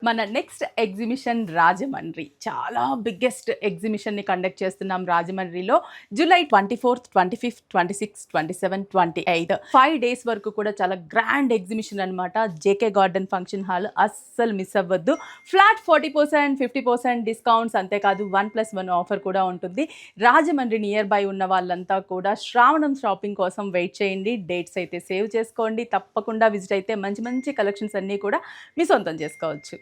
మన next exhibition Rajahmundry. చాలా biggest ఎగ్జిబిషన్‌ని conduct చేస్తున్నాం రాజమండ్రిలో. July 24th, 25th, 26th, 27th, 28 5 days వరకు కూడా చాలా గ్రాండ్ ఎగ్జిబిషన్ అనమాట. జేకే గార్డెన్ ఫంక్షన్ హాల్ అస్సలు మిస్ అవ్వద్దు. ఫ్లాట్ 40%, 50% డిస్కౌంట్స్, అంతేకాదు 1+1 ఆఫర్ కూడా ఉంటుంది. రాజమండ్రి నియర్ బై ఉన్న వాళ్ళంతా కూడా శ్రావణం షాపింగ్ కోసం వెయిట్ చేయండి. డేట్స్ అయితే సేవ్ చేసుకోండి. తప్పకుండా విజిట్ అయితే మంచి మంచి కలెక్షన్స్ అన్నీ కూడా మీ సొంతం చేసుకోవచ్చు.